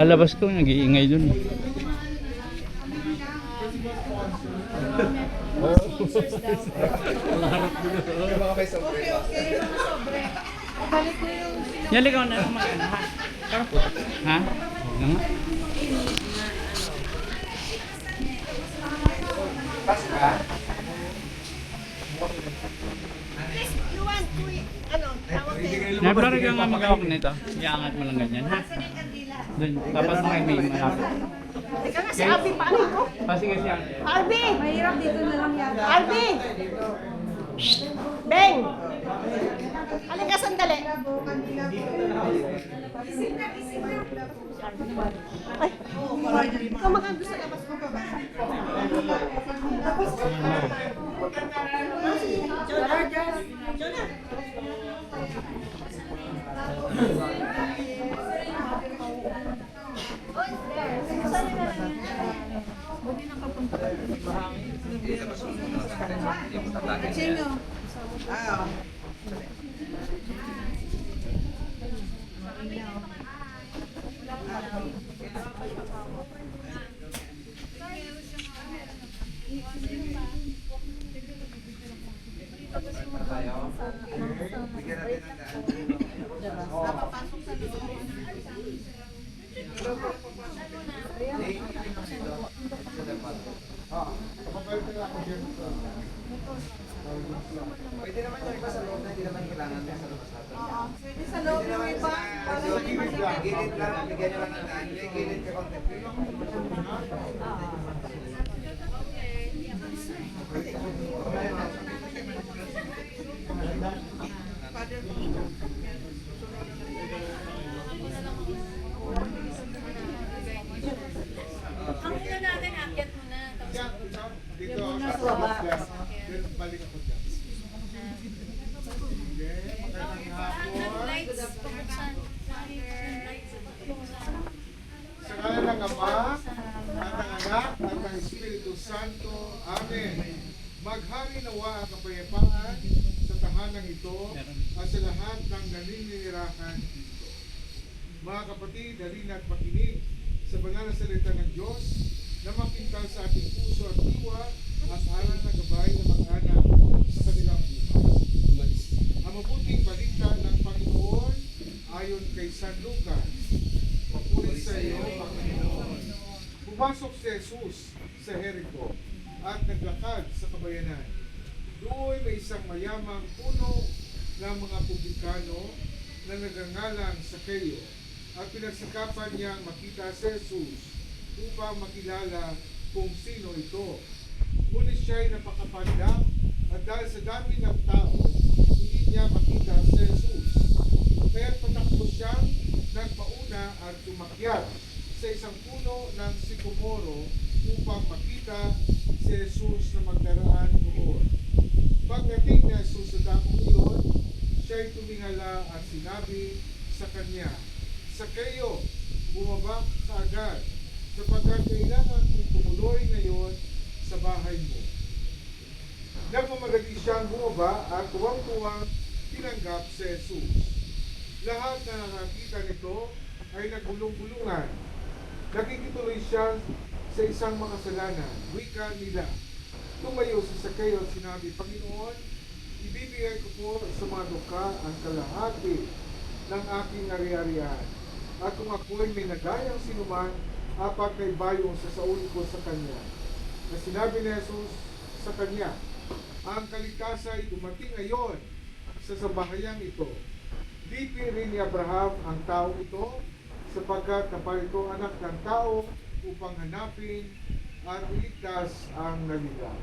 Lalabas ko, nag-iingay dun. Yaligaw na naman. Ha? Nga nga. Nablari ka nga mag-awak nito. Iangat mo lang ganyan, ha? Doon, tapos may malapit. Teka nga, si Arby paano ko? Sige siya. Arby! Mahirap dito na lang yan. Arby! Beng! Halika sandali. Ay, kamakan doon sa labas mo pa ba? Jonah! Sino? Pwede naman yung iba sa loob na hindi naman kailangan sa labas natin. Pwede sa loob yung iba. Gilid lang, bigyan nyo lang ng daan. Gilid ka konti. Ang ina natin, akyat mo na. Dito sa labas. Balik ako dyan. Lights, pabuksan. Sa ngalan ng Ama, at ng Anak, at ng Espiritu Santo. Amen. Maghari nawa ang kapayapaan sa tahanang ito at sa lahat ng naninirahan dito. Mga kapatid, halina at makinig sa banal na salita ng Diyos na makintal sa ating puso at diwa at aral na gabay na mag-anak sa kanilang buhay. Ang mabuting balita ng Panginoon ayon kay San Lucas. Papuri sa iyo, Panginoon. Pumasok si Jesus sa Jericho at naglakad sa kabayanan. Doon may isang mayamang puno ng mga publikano na nagangalang Sakeo at pinagsikapan niyang makita si Jesus upang makilala kung sino ito. Ngunit siya'y napakapandak at dahil sa dami ng tao, hindi niya makita si Jesus. Kaya patakbo siyang nagpauna at tumakyat sa isang puno ng sikomoro upang makita si Jesus na magdaraan noon. Pagdating ni Jesus sa dakong iyon, siya'y tumingala at sinabi sa kanya, Sakeo, bumaba ka agad, sapagkat kailangan kong tumuloy ngayon sa bahay mo. Nagmamadali siyang bumaba at tuwang-tuwang tinanggap si Jesus. Lahat na nakakita nito ay naggulong-gulungan. Nakikituloy siya sa isang makasalanan. Wika nila. Tumayo si Sakeo at sinabi, Panginoon, ibibigay ko po sa mga dukha ang kalahati ng aking ari-arian. At kung ako'y may nagayang sinuman, apat na ibayong sasauli ko sa kanya. Na sinabi ni Jesus sa kanya, ang kaligtasan ay dumating ngayon sa sambahayan ito. Lipi rin ni Abraham ang tao ito, sapagkat naparito anak ng tao upang hanapin at iligtas ang naligaw.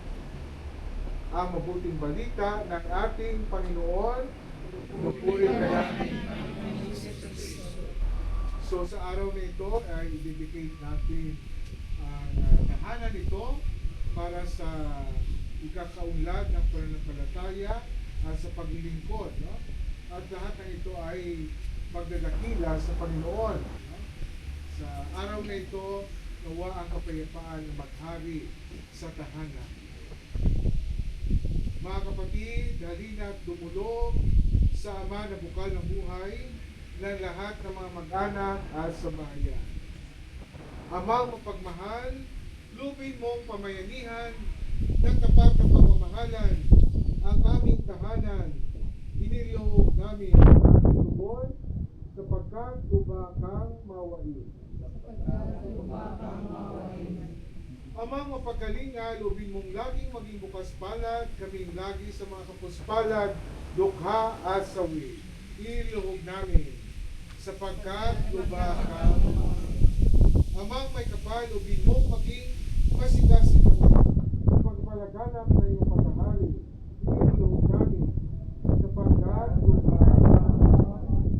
Ang mabuting balita ng ating Panginoon, pupuri ka natin. So sa araw na ito ay i-dedicate natin ang tahanan ito para sa ikakaunlad ng pananampalataya at sa paglilingkod. No? At lahat ng ito ay pagdadakila sa Panginoon. No? Sa araw na ito, nawa ang kapayapaan na maghari sa tahanan. Mga kapatid, halina at dumulog sa Ama na bukal ng buhay ng lahat ng mga mag-anak at samayan. Amang mapagmahal, lubin mong pamayanihan ng tapat na pamamahalan ang aming tahanan. Iniloob namin ang aming lubon sapagkat tuba kang mawain. Amang mapagkalinga, lubin mong laging maging bukas palad, kaming lagi sa mga kapuspalad, dukha at sawi. Iniloob namin sapagkat tuba kang mawain. Amang may kapal, lubin mong maging masigasig kami sa pagpalaganap na iyong paghahari. Iniloob namin sapagkat tuba kang mawain.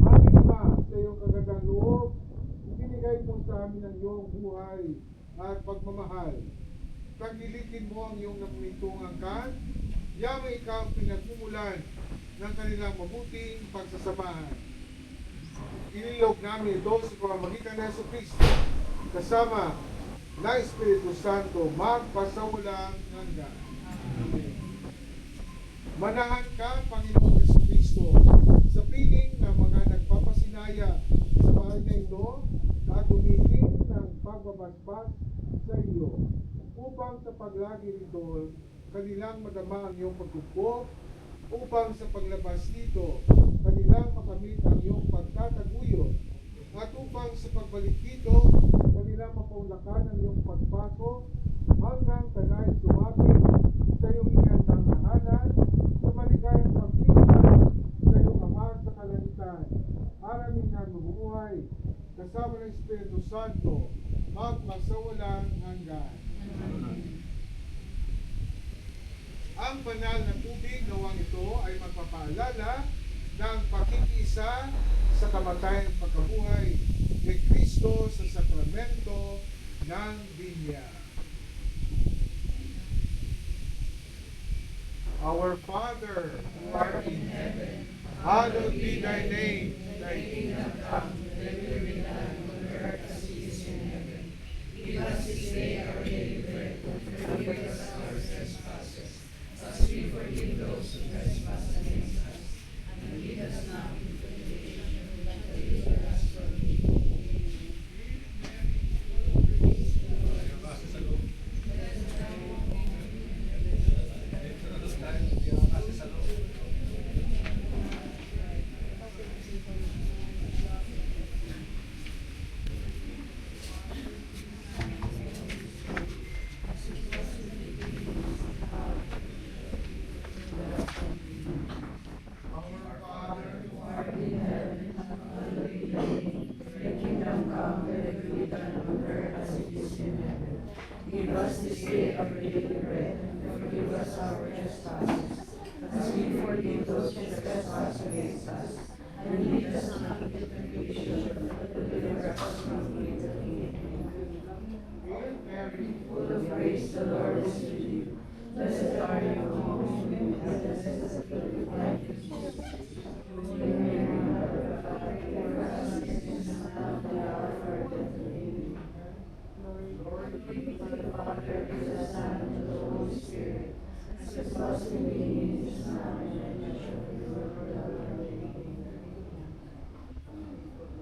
Aming Ama, sa iyong kagandang loob, ibinigay mo sa amin ang iyong buhay at pagmamahal. Tagilitin mo ang iyong napumitong angkan, yamay ikaw ang pinagmumulan ng kanilang mabuting pagsasamahan. Inilog namin ito sa pamamagitan ng Jesucristo, kasama ng Espiritu Santo, magpasawalang hanggan. Manahan ka, Panginoong Jesucristo, sa piling ng mga nagpapasinaya sa bahay na ito at humingin ng pagbabasbas sa iyo, upang sa paglagi rito kanilang madama ang iyong pagkupo, upang sa paglabas dito kanilang makamit ang iyong pagtataguyod, at upang sa pagbalik dito kanilang mapaulakan ang iyong pagpasok hanggang kanay sumapit sa iyong inandang tahanan sa maligayang pagpinsan sa iyong Ama sa kalangitan. Aramin na mabuhay kasama ng Espiritu Santo magpasawalang hanggan. Ang banal na tubig gawang ito ay magpapaalala ng pakikiisa sa kamatayan at pagkabuhay ni Kristo sa sakramento ng binya. Our Father, who art in heaven, hallowed be thy name. Thy kingdom come, thy will be done on earth as it is in heaven. Give us this day our daily bread, and forgive us our trespasses, as we forgive those who trespass against us. And lead us not into temptation, but deliver us from evil. Give us this day our daily bread, and forgive us our trespasses, as we forgive those who trespass against us. And lead us not into temptation, but deliver us from evil. Mary, full of grace, the Lord is with you. Blessed are you among women, and blessed is the fruit of thy womb. Holy Mary, Mother of God, pray for us sinners, now and at the hour of our death. Amen. Lord, be with the Father, to the Son, and to the Holy Spirit, as it was in the beginning, is now, and ever shall be, world without end.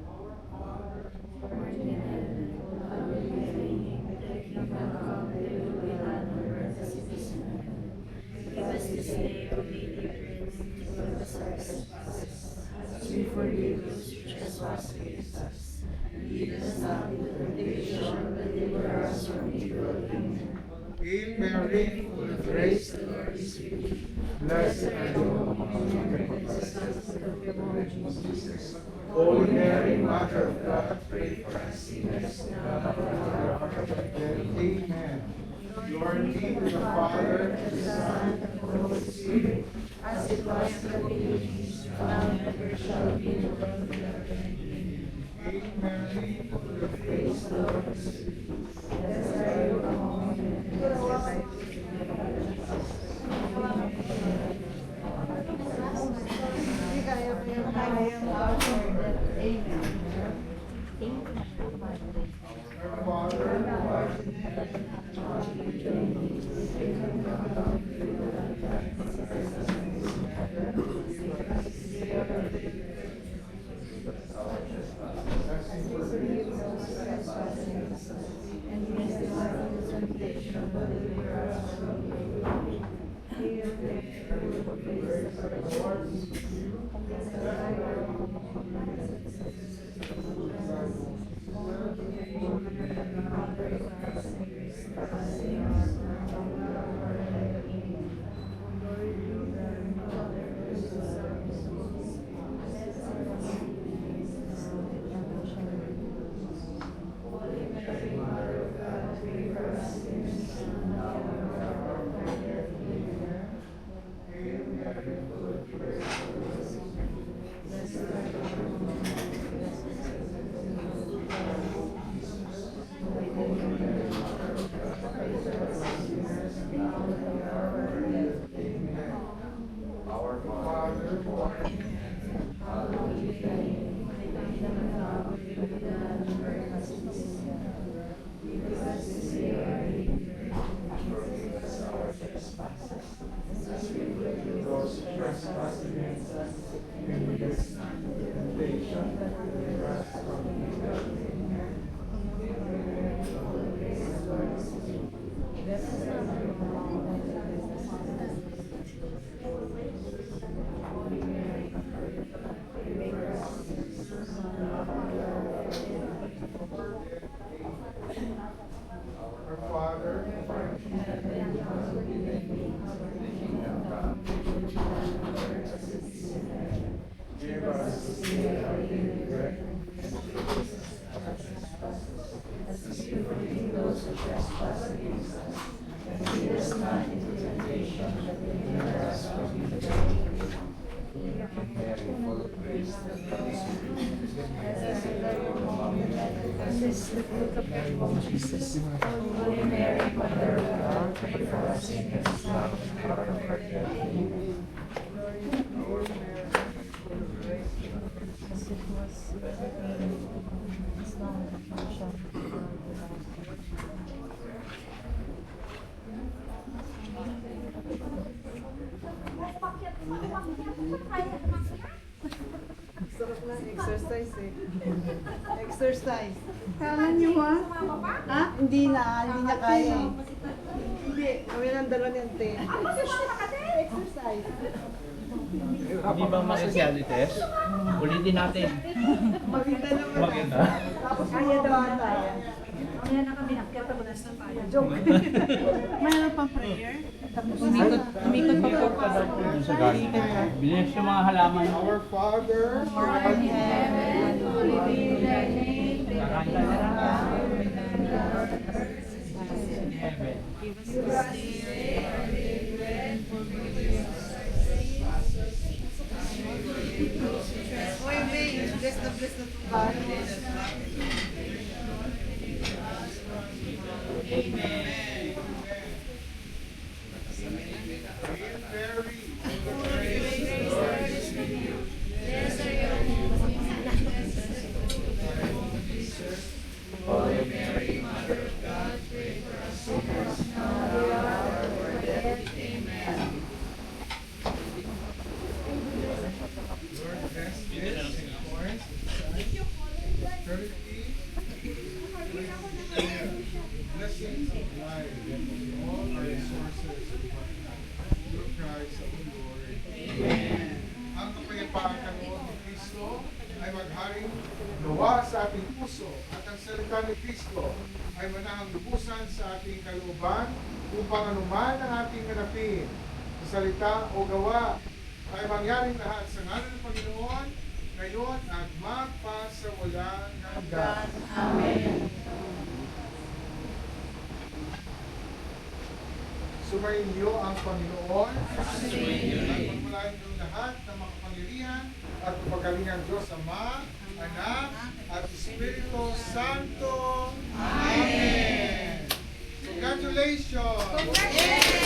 Our Father, who art in heaven, hallowed be thy name. Thy kingdom come, thy will be done on earth as it is in heaven. Give us this day our daily bread, and forgive us our trespasses, as we forgive those who trespass against us. And lead us not into temptation, but deliver us from evil. Amen. Hail Mary, full of grace, The Lord is with you. blessed are you among women, And blessed is the fruit of your womb, Jesus. Holy Mary, Mother of God, Pray for us sinners, now now and at the hour of our death. Amen. Glory be to the Father, To the Son, and to the Holy Spirit, as it was in the beginning, now and ever shall be, world without end. Hail Mary, full of Praise the Lord is with you. Blessed are you among women, and blessed is the fruit of your womb, Jesus. Hindi kaya mo yung kaya mo. Amen. our Father, who art in heaven, Hallowed be thy name. Thy kingdom come, thy will be done on earth as it is in heaven. Give us this day our daily bread, and forgive us our trespasses, as we forgive those who trespass Our Father, who art in heaven, hallowed be thy name. Those who trespass against us, and lead us not into temptation, but deliver us from evil. Our Father, who art in heaven, hallowed be thy name. Thy kingdom come, thy will be done on earth as it is in heaven. Give us this day our daily bread, and forgive us our trespasses, as we forgive those who trespass against us. And lead us not into temptation, but deliver us from evil. Mary, full of grace, the Lord is with you. Blessed are you among women, and blessed is the fruit of thy womb, Jesus. Holy Mary, Mother of God, pray for us sinners, now and at the hour of our death. Amen. Sarap ng exercise eh. Exercise. Kala niyo ha? Ha? Hindi niya kaya eh. Hindi, kami nang dala niyan te. Exercise. Hindi ba mag-reality test? Ulitin natin. Maganda naman. Maganda. Tapos kaya bata. Kaya na kami nakita mo na sa pala. Joke. Mayroon pang prayer? Umikot pa daw po dun sa garden. Bilis yung mga halaman. Our Father, who art in heaven, Holy be thy name. Kakain ka na lang. Give us this day our daily bread. Forgive us Oy, May, bless na body. Holy Mary, Mother of God, pray for us sinners, now and at the hour of our death. Amen. Lord, bless this course, eternity, blessings of life, all our resources, through Christ our Lord. Amen. Ang kapayapaan ng Lord ni Kristo ay magharing gawa sa ating puso at ang salita ni Kristo ay manahang lubusan sa ating kalooban upang anuman ang ating hanapin sa salita o gawa ay mangyaring lahat sa ngalan ng Panginoon ngayon at magpasawalang hanggan. Amen. Sumayin niyo ang Panginoon at pagmulain niyo lahat ng makapangyarihan at pagkalingang Diyos Ama, Anak, at Espiritu Santo. Amen. Congratulations!